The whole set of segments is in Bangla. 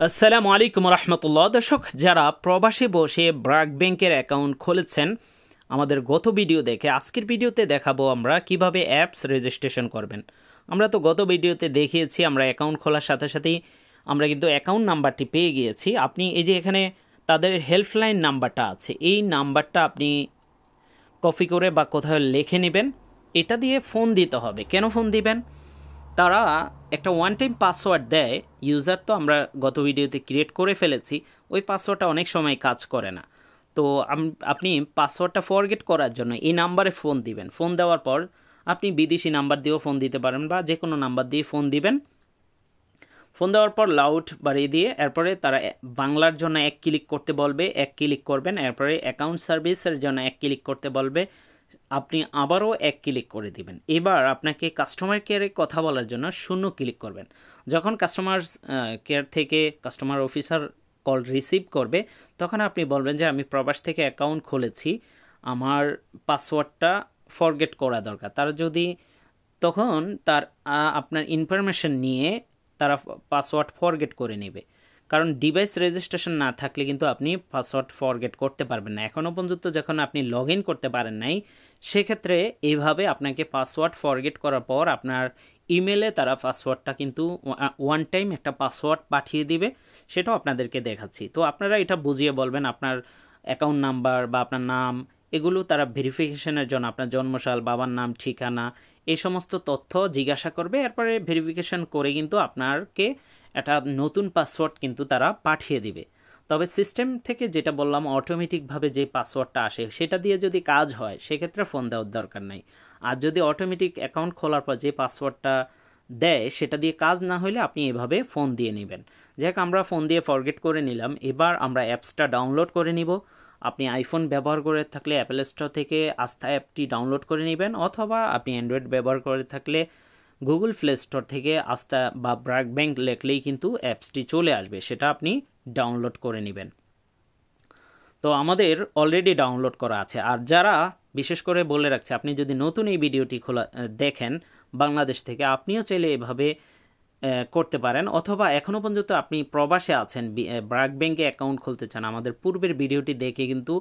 আসসালামু আলাইকুম রহমতুল্লাহ। দর্শক, যারা প্রবাসে বসে ব্র্যাক ব্যাংকের অ্যাকাউন্ট খুলেছেন, আমাদের গত ভিডিও দেখে আজকের ভিডিওতে দেখাবো আমরা কিভাবে অ্যাপস রেজিস্ট্রেশন করবেন। আমরা তো গত ভিডিওতে দেখিয়েছি আমরা অ্যাকাউন্ট খোলার সাথে সাথেই আমরা কিন্তু অ্যাকাউন্ট নাম্বারটি পেয়ে গিয়েছি। আপনি এই যে এখানে তাদের হেল্পলাইন নাম্বারটা আছে, এই নাম্বারটা আপনি কপি করে বা কোথাও লিখে নেবেন। এটা দিয়ে ফোন দিতে হবে। কেন ফোন দিবেন? তারা একটা ওয়ান টাইম পাসওয়ার্ড দেয়। ইউজার তো আমরা গত ভিডিওতে ক্রিয়েট করে ফেলেছি, ওই পাসওয়ার্ডটা অনেক সময় কাজ করে না। তো আপনি পাসওয়ার্ডটা ফরগেট করার জন্য এই নাম্বারে ফোন দিবেন। ফোন দেওয়ার পর আপনি বিদেশি নাম্বার দিয়েও ফোন দিতে পারেন বা যে কোনো নাম্বার দিয়ে ফোন দিবেন। ফোন দেওয়ার পর লাউড বাড়িয়ে দিয়ে এরপরে তারা বাংলার জন্য এক ক্লিক করতে বলবে, এক ক্লিক করবেন। এরপরে অ্যাকাউন্ট সার্ভিসের জন্য এক ক্লিক করতে বলবে, আপনি আবারও এক ক্লিক করে দিবেন। এবার আপনাকে কাস্টমার কেয়ারে কথা বলার জন্য 0 ক্লিক করবেন। যখন কাস্টমার কেয়ার থেকে কাস্টমার অফিসার কল রিসিভ করবে, তখন আপনি বলবেন যে আমি প্রবাস থেকে অ্যাকাউন্ট খুলেছি, আমার পাসওয়ার্ডটা ফরগেট করা দরকার। তারা যদি তখন আপনার ইনফরমেশন নিয়ে তারা পাসওয়ার্ড ফরগেট করে নেবে। কারণ ডিভাইস রেজিস্ট্রেশন না থাকলে কিন্তু আপনি পাসওয়ার্ড ফরগেট করতে পারবেন না। এখনও পর্যন্ত যখন আপনি লগ ইন করতে পারেন নাই, সেক্ষেত্রে এইভাবে আপনাকে পাসওয়ার্ড ফরগেট করার পর আপনার ইমেলে তারা পাসওয়ার্ডটা কিন্তু ওয়ান টাইম একটা পাসওয়ার্ড পাঠিয়ে দিবে। সেটাও আপনাদেরকে দেখাচ্ছি। তো আপনারা এটা বুঝিয়ে বলবেন আপনার অ্যাকাউন্ট নাম্বার বা আপনার নাম, এগুলো তারা ভেরিফিকেশনের জন্য আপনার জন্মসাল, বাবার নাম, ঠিকানা, এই সমস্ত তথ্য জিজ্ঞাসা করবে। এরপরে ভেরিফিকেশন করে কিন্তু আপনাকে একটা নতুন পাসওয়ার্ড কিন্তু তারা পাঠিয়ে দিবে। তবে সিস্টেম থেকে যেটা বললাম অটোমেটিকভাবে যে পাসওয়ার্ডটা আসে সেটা দিয়ে যদি কাজ হয়, সেক্ষেত্রে ফোন দেওয়ার দরকার নাই। আর যদি অটোমেটিক অ্যাকাউন্ট খোলার পর যে পাসওয়ার্ডটা দেয় সেটা দিয়ে কাজ না হলে আপনি এভাবে ফোন দিয়ে নেবেন। যাই হোক, আমরা ফোন দিয়ে ফরগেট করে নিলাম। এবার আমরা অ্যাপসটা ডাউনলোড করে নিব। আপনি আইফোন ব্যবহার করে থাকলে অ্যাপেল স্টোর থেকে আস্থা অ্যাপটি ডাউনলোড করে নেবেন, অথবা আপনি অ্যান্ড্রয়েড ব্যবহার করে থাকলে গুগল প্লে স্টোর থেকে আস্থা বা ব্র্যাক ব্যাংক লেখলেই কিন্তু অ্যাপসটি চলে আসবে, সেটা আপনি ডাউনলোড করে নেবেন। তো আমাদের অলরেডি ডাউনলোড করা আছে। আর যারা বিশেষ করে বলে রাখছে, আপনি যদি নতুন এই ভিডিওটি দেখেন বাংলাদেশ থেকে, আপনিও চাইলে এভাবে করতে পারেন। অথবা এখনও পর্যন্ত আপনি প্রবাসে আছেন, ব্র্যাক ব্যাংকে অ্যাকাউন্ট খুলতে চান, আমাদের পূর্বের ভিডিওটি দেখে কিন্তু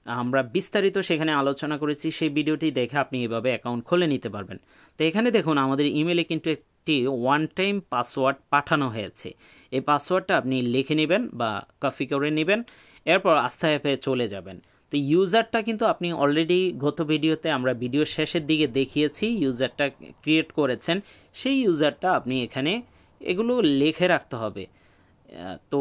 আমরা বিস্তারিত সেখানে আলোচনা করেছি। সেই ভিডিওটি দেখে আপনি এভাবে অ্যাকাউন্ট খুলে নিতে পারবেন। তো এখানে দেখুন আমাদের ইমেলে কিন্তু একটি ওয়ান টাইম পাসওয়ার্ড পাঠানো হয়েছে। এই পাসওয়ার্ডটা আপনি লিখে নেবেন বা কপি করে নেবেন, এরপর আস্থা অ্যাপে চলে যাবেন। তো ইউজারটা কিন্তু আপনি অলরেডি গত ভিডিওতে আমরা ভিডিও শেষের দিকে দেখিয়েছি, ইউজারটা ক্রিয়েট করেছেন। সেই ইউজারটা আপনি এখানে এগুলো লিখে রাখতে হবে। তো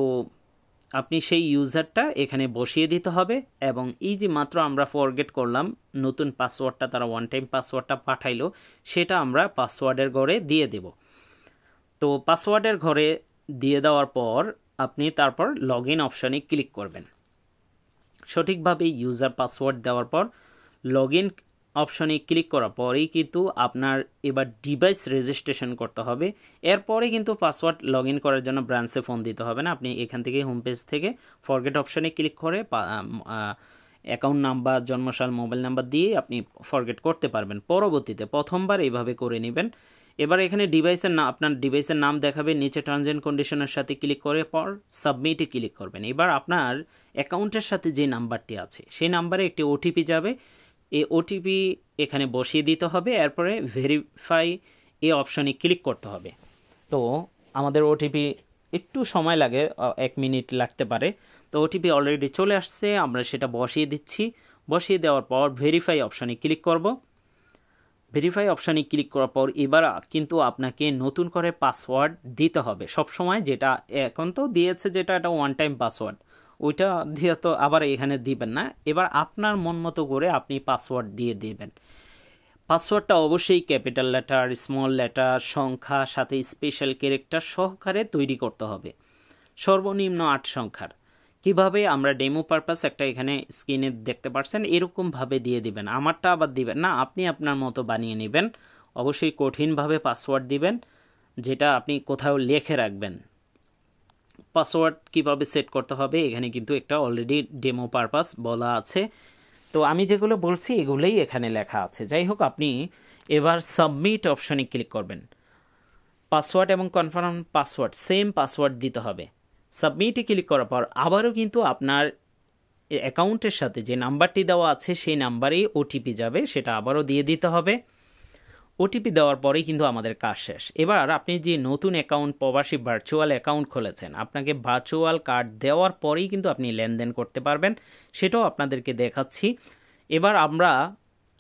আপনি সেই ইউজারটা এখানে বসিয়ে দিতে হবে। এবং এই যে মাত্র আমরা ফরগেট করলাম নতুন পাসওয়ার্ডটা, তারা ওয়ান টাইম পাসওয়ার্ডটা পাঠাইলো, সেটা আমরা পাসওয়ার্ডের ঘরে দিয়ে দেব। তো পাসওয়ার্ডের ঘরে দিয়ে দেওয়ার পর আপনি তারপর লগ ইন অপশানে ক্লিক করবেন। সঠিকভাবে ইউজার পাসওয়ার্ড দেওয়ার পর লগ ইন অপশনে ক্লিক করার পরেই কিন্তু আপনার এবার ডিভাইস রেজিস্ট্রেশন করতে হবে। এরপরে কিন্তু পাসওয়ার্ড লগ ইন করার জন্য ব্রাঞ্চে ফোন দিতে হবে না। আপনি এখান থেকে হোম পেজ থেকে ফরগেট অপশনে ক্লিক করে অ্যাকাউন্ট নাম্বার, জন্মসাল, মোবাইল নাম্বার দিয়ে আপনি ফরগেট করতে পারবেন। পরবর্তীতে প্রথমবার এইভাবে করে নেবেন। এবার এখানে ডিভাইসের নাম, আপনার ডিভাইসের নাম দেখাবে, নিচে টার্মস অ্যান্ড কন্ডিশনের সাথে ক্লিক করে পর সাবমিটে ক্লিক করবেন। এবার আপনার অ্যাকাউন্টের সাথে যে নাম্বারটি আছে সেই নাম্বারে একটি ওটিপি যাবে। এই ওটিপি এখানে বসিয়ে দিতে হবে। এরপরে ভেরিফাই এই অপশনে ক্লিক করতে হবে। তো আমাদের ওটিপি একটু সময় লাগে, 1 মিনিট লাগতে পারে। তো ওটিপি অলরেডি চলে আসছে, আমরা সেটা বসিয়ে দিচ্ছি। বসিয়ে দেওয়ার পর ভেরিফাই অপশনে ক্লিক করব। ভেরিফাই অপশানে ক্লিক করার পর এবার কিন্তু আপনাকে নতুন করে পাসওয়ার্ড দিতে হবে। সবসময় যেটা এখন তো দিয়েছে, যেটা একটা ওয়ান টাইম পাসওয়ার্ড, ওইটা দিয়ে তো আবার এখানে দিবেন না। এবার আপনার মন মতো করে আপনি পাসওয়ার্ড দিয়ে দিবেন। পাসওয়ার্ডটা অবশ্যই ক্যাপিটাল লেটার, স্মল লেটার, সংখ্যা সাথে স্পেশাল ক্যারেক্টার সহকারে তৈরি করতে হবে, সর্বনিম্ন 8 সংখ্যার। কিভাবে আমরা ডেমো পারপাস একটা এখানে স্ক্রিনে দেখতে পাচ্ছেন, এরকমভাবে দিয়ে দিবেন। আমারটা আবার দিবেন না, আপনি আপনার মতো বানিয়ে নেবেন। অবশ্যই কঠিনভাবে পাসওয়ার্ড দিবেন, যেটা আপনি কোথাও লিখে রাখবেন। পাসওয়ার্ড কিভাবে সেট করতে হবে এখানে কিন্তু একটা অলরেডি ডেমো পারপাস বলা আছে। তো আমি যেগুলো বলছি এগুলোই এখানে লেখা আছে। যাই হোক, আপনি এবার সাবমিট অপশনে ক্লিক করবেন। পাসওয়ার্ড এবং কনফার্ম পাসওয়ার্ড সেম পাসওয়ার্ড দিতে হবে। সাবমিটে ক্লিক করার পর আবারও কিন্তু আপনার অ্যাকাউন্টের সাথে যে নাম্বারটি দেওয়া আছে সেই নাম্বারেই ওটিপি যাবে, সেটা আবারও দিয়ে দিতে হবে। ওটিপি দেওয়ার পরেই কিন্তু আমাদের কাজ শেষ। এবার আপনি যে নতুন অ্যাকাউন্ট প্রবাসী ভার্চুয়াল অ্যাকাউন্ট খুলেছেন, আপনাকে ভার্চুয়াল কার্ড দেওয়ার পরেই কিন্তু আপনি লেনদেন করতে পারবেন, সেটাও আপনাদেরকে দেখাচ্ছি। এবার আমরা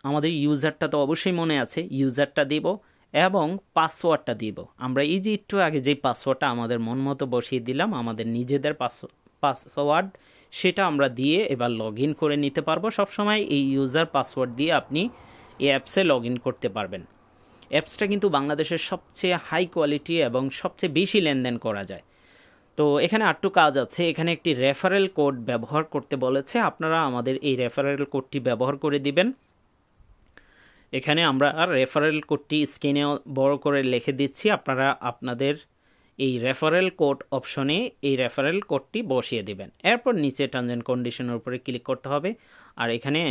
আমাদের ইউজারটা তো অবশ্যই মনে আছে, ইউজারটা দিব এবং পাসওয়ার্ডটা দিব। আমরা এই যে একটু আগে যে পাসওয়ার্ডটা আমাদের মন মতো বসিয়ে দিলাম, আমাদের নিজেদের পাসওয়ার্ড, সেটা আমরা দিয়ে এবার লগ ইন করে নিতে পারবো। সবসময় এই ইউজার পাসওয়ার্ড দিয়ে আপনি এই অ্যাপসে লগ ইন করতে পারবেন। অ্যাপসটা কিন্তু বাংলাদেশের সবচেয়ে হাই কোয়ালিটি এবং সবচেয়ে বেশি লেনদেন করা যায়। তো এখানে আরেকটু কাজ আছে, এখানে একটি রেফারেল কোড ব্যবহার করতে বলেছে, আপনারা আমাদের এই রেফারেল কোডটি ব্যবহার করে দিবেন। এখানে আমরা রেফারেল কোডটি স্ক্রিনে বড় করে লিখে দিচ্ছি, আপনারা আপনাদের এই রেফারেল কোড অপশনে এই রেফারেল কোডটি বসিয়ে দিবেন। এরপর নিচে টার্মস অ্যান্ড কন্ডিশনের উপরে ক্লিক করতে হবে। আর এখানে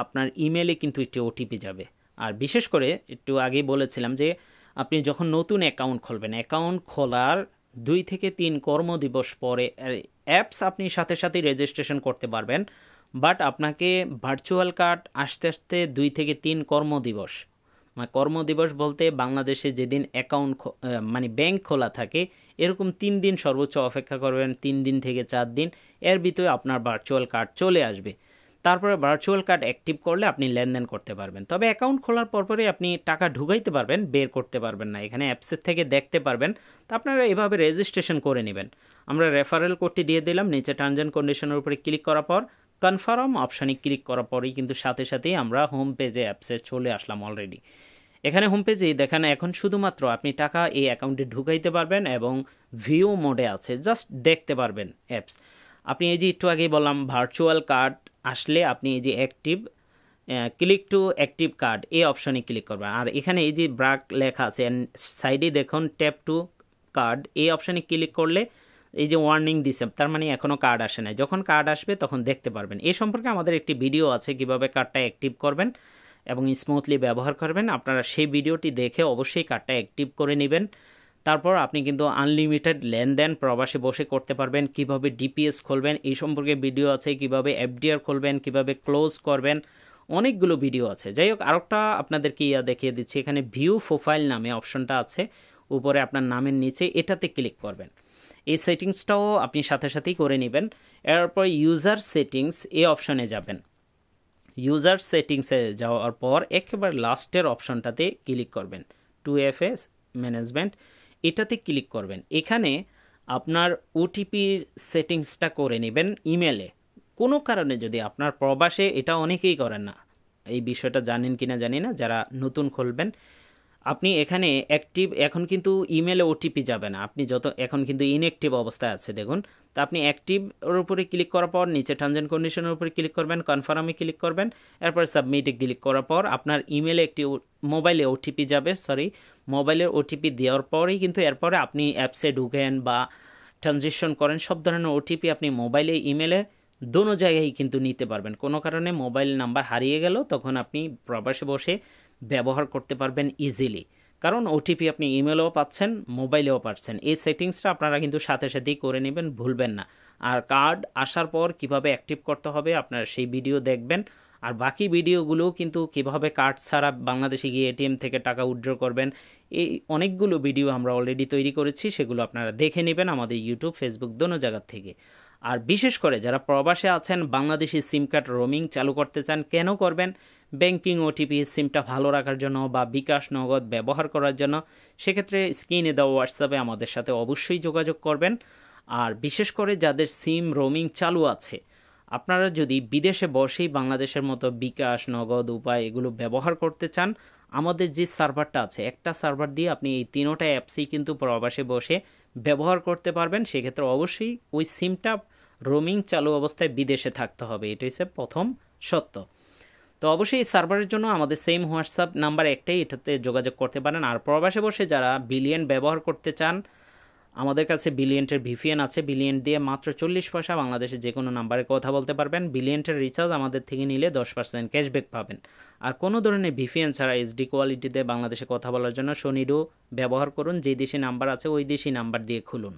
আপনার ইমেলে কিন্তু একটি ওটিপি যাবে। আর বিশেষ করে একটু আগেই বলেছিলাম যে আপনি যখন নতুন অ্যাকাউন্ট খুলবেন, অ্যাকাউন্ট খোলার 2 থেকে 3 কর্মদিবস পরে অ্যাপস আপনি সাথে সাথেই রেজিস্ট্রেশন করতে পারবেন, বাট আপনাকে ভার্চুয়াল কার্ড আসতে আসতে 2 থেকে 3 কর্মদিবস, মানে কর্মদিবস বলতে বাংলাদেশে যেদিন অ্যাকাউন্ট মানে ব্যাংক খোলা থাকে এরকম 3 দিন সর্বোচ্চ অপেক্ষা করবেন, 3 দিন থেকে 4 দিন, এর ভিতরে আপনার ভার্চুয়াল কার্ড চলে আসবে। তারপরে ভার্চুয়াল কার্ড অ্যাক্টিভ করলে আপনি লেনদেন করতে পারবেন। তবে অ্যাকাউন্ট খোলার পরপরই আপনি টাকা ঢুকাইতে পারবেন, বের করতে পারবেন না। এখানে অ্যাপসের থেকে দেখতে পারবেন। তো আপনারা এভাবে রেজিস্ট্রেশন করে নেবেন। আমরা রেফারেল কোডটি দিয়ে দিলাম, নিচে টার্মস অ্যান্ড কন্ডিশনের উপরে ক্লিক করার পর কনফার্ম অপশানে ক্লিক করার পরেই কিন্তু সাথে সাথেই আমরা হোম পেজে অ্যাপসে চলে আসলাম অলরেডি। এখানে হোম পেজেই দেখেন এখন শুধুমাত্র আপনি টাকা এই অ্যাকাউন্টে ঢুকাইতে পারবেন এবং ভিউ মোডে আছে, জাস্ট দেখতে পারবেন অ্যাপস। আপনি এই যে একটু আগেই বললাম ভার্চুয়াল কার্ড আসলে আপনি এই যে active click to active card এই অপশনে ক্লিক করবেন। আর এখানে এই যে ব্রাক লেখা আছে সাইডে দেখুন ট্যাপ টু কার্ড, এই অপশনে ক্লিক করলে এই যে ওয়ার্নিং দিছে, তার মানে এখনও কার্ড আসে নাই, যখন কার্ড আসবে তখন দেখতে পারবেন। এই সম্পর্কে আমাদের একটি ভিডিও আছে কিভাবে কার্ডটা অ্যাক্টিভ করবেন এবং স্মুথলি ব্যবহার করবেন। আপনারা সেই ভিডিওটি দেখে অবশ্যই কার্ডটা অ্যাক্টিভ করে নেবেন। তারপর আপনি কিন্তু আনলিমিটেড লেনদেন প্রবাসে বসে করতে পারবেন। কিভাবে ডিপিএস খুলবেন এই সম্পর্কে ভিডিও আছে, কিভাবে এফডিআর খুলবেন, কিভাবে ক্লোজ করবেন, অনেকগুলো ভিডিও আছে। যাই হোক, আরেকটা আপনাদেরকে দেখিয়ে দিচ্ছি। এখানে ভিউ প্রোফাইল নামে অপশনটা আছে উপরে আপনার নামের নিচে, এটাতে ক্লিক করবেন। এই সেটিংসটাও আপনি সাথে সাথেই করে নেবেন। এরপর ইউজার সেটিংস এই অপশনে যাবেন। ইউজার সেটিংসে যাওয়ার পর একেবারে লাস্টের অপশনটাতে ক্লিক করবেন, 2FA ম্যানেজমেন্ট, এটাতে ক্লিক করবেন। এখানে আপনার ওটিপির সেটিংসটা করে নেবেন ইমেলে। কোনো কারণে যদি আপনার প্রবাসে, এটা অনেকেই করেন না, এই বিষয়টা জানেন কিনা জানি না, যারা নতুন খুলবেন, আপনি এখানে অ্যাক্টিভ, এখন কিন্তু ইমেলে ওটিপি যাবে না, আপনি এখন কিন্তু ইনঅ্যাক্টিভ অবস্থায় আছে দেখুন। তো আপনি অ্যাক্টিভ ওর উপরে ক্লিক করার পর নিচে টার্মস অ্যান্ড কন্ডিশনের উপরে ক্লিক করবেন, কনফার্মে ক্লিক করবেন, এরপর সাবমিটে ক্লিক করার পর আপনার ইমেলে একটি মোবাইলে ওটিপি যাবে, মোবাইলের ওটিপি দেওয়ার পরেই কিন্তু এরপরে আপনি অ্যাপসে ঢুকেন বা ট্রানজিশন করেন, সব ধরনের ওটিপি আপনি মোবাইলে ইমেলে দোনো জায়গায় কিন্তু নিতে পারবেন। কোনো কারণে মোবাইল নাম্বার হারিয়ে গেল তখন আপনি প্রবাসে বসে ব্যবহার করতে পারবেন ইজিলি, কারণ ওটিপি আপনি ইমেলেও পাচ্ছেন, মোবাইলেও পাচ্ছেন। এই সেটিংসটা আপনারা কিন্তু সাথে সাথেই করে নেবেন, ভুলবেন না। আর কার্ড আসার পর কিভাবে অ্যাক্টিভ করতে হবে আপনারা সেই ভিডিও দেখবেন। আর বাকি ভিডিওগুলোও কিন্তু কিভাবে কার্ড ছাড়া বাংলাদেশে গিয়ে এটিএম থেকে টাকা উইথড্র করবেন, এই অনেকগুলো ভিডিও আমরা অলরেডি তৈরি করেছি, সেগুলো আপনারা দেখে নেবেন আমাদের ইউটিউব, ফেসবুক দোনো জায়গা থেকে। আর বিশেষ করে যারা প্রবাসে আছেন, বাংলাদেশি সিম কার্ড রোমিং চালু করতে চান, কেন করবেন? ব্যাংকিং ওটিপি সিমটা ভালো রাখার জন্য বা বিকাশ নগদ ব্যবহার করার জন্য। সেক্ষেত্রে স্ক্রিনে দেওয়া হোয়াটসঅ্যাপে আমাদের সাথে অবশ্যই যোগাযোগ করবেন। আর বিশেষ করে যাদের সিম রোমিং চালু আছে, আপনারা যদি বিদেশে বসেই বাংলাদেশের মতো বিকাশ নগদ উপায় এগুলো ব্যবহার করতে চান, আমাদের যে সার্ভারটা আছে, একটা সার্ভার দিয়ে আপনি এই তিনোটা অ্যাপসই কিন্তু প্রবাসে বসে ব্যবহার করতে পারবেন। সেক্ষেত্রে অবশ্যই ওই সিমটা রোমিং চালু অবস্থায় বিদেশে থাকতে হবে, এটা হচ্ছে প্রথম সত্য। তো অবশ্যই এই সার্ভারের জন্য আমাদের সেম হোয়াটসঅ্যাপ নাম্বার একটাই, এটাতে যোগাযোগ করতে পারেন। আর প্রবাসে বসে যারা বিলিয়ন ব্যবহার করতে চান, আমাদের কাছে বিলিয়ন্টের ভিপিএন আছে, বিলিয়ন্ট দিয়ে মাত্র 40 পয়সা বাংলাদেশে যে কোনো নাম্বারে কথা বলতে পারবেন। বিলিয়ন্টের রিচার্জ আমাদের থেকে নিলে 10% ক্যাশব্যাক পাবেন। আর কোনো ধরনের ভিপিএন ছাড়া এইচডি কোয়ালিটিতে বাংলাদেশে কথা বলার জন্য সনিডো ব্যবহার করুন। যে দেশি নাম্বার আছে ওই দেশি নাম্বার দিয়ে খুলুন।